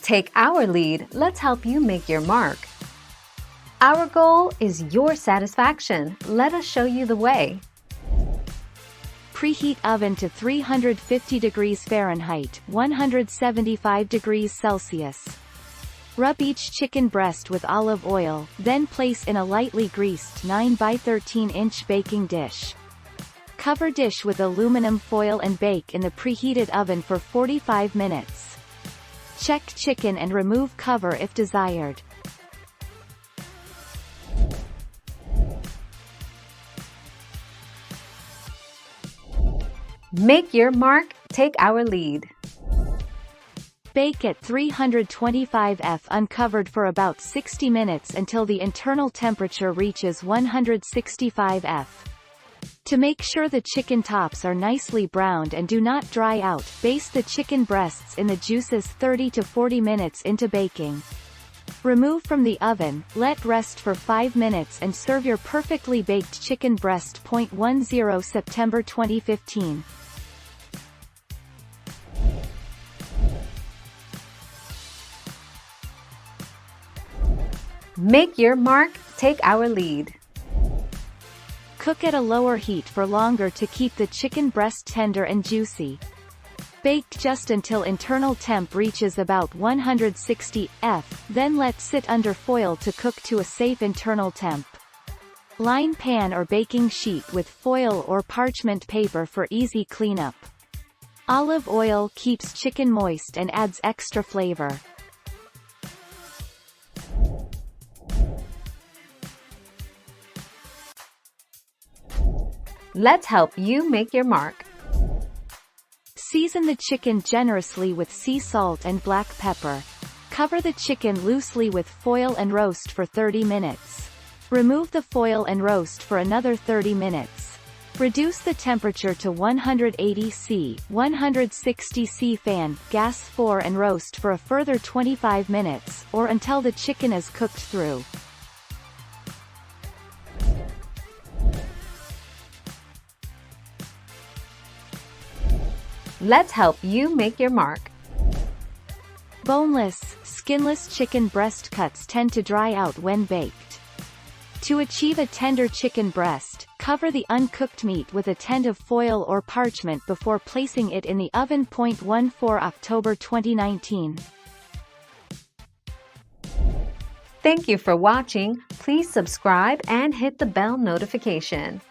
Take our lead, let's help you make your mark. Our goal is your satisfaction. Let us show you the way. Preheat oven to 350 degrees Fahrenheit, 175 degrees Celsius. Rub each chicken breast with olive oil, then place in a lightly greased 9 by 13 inch baking dish. Cover dish with aluminum foil and bake in the preheated oven for 45 minutes. Check chicken and remove cover if desired. Make your mark, take our lead. Bake at 325 F uncovered for about 60 minutes until the internal temperature reaches 165 F. To make sure the chicken tops are nicely browned and do not dry out, baste the chicken breasts in the juices 30 to 40 minutes into baking. Remove from the oven, let rest for 5 minutes and serve your perfectly baked chicken breast. 10 September 2015. Make your mark, take our lead. Cook at a lower heat for longer to keep the chicken breast tender and juicy. Bake just until internal temp reaches about 160 F, then let sit under foil to cook to a safe internal temp. Line pan or baking sheet with foil or parchment paper for easy cleanup. Olive oil keeps chicken moist and adds extra flavor. Let's help you make your mark. Season the chicken generously with sea salt and black pepper. Cover the chicken loosely with foil and roast for 30 minutes. Remove the foil and roast for another 30 minutes. Reduce the temperature to 180 C, 160 C fan, gas 4 and roast for a further 25 minutes, or until the chicken is cooked through. Let's help you make your mark. Boneless, skinless chicken breast cuts tend to dry out when baked. To achieve a tender chicken breast, cover the uncooked meat with a tent of foil or parchment before placing it in the oven. 14 October 2019. Thank you for watching. Please subscribe and hit the bell notification.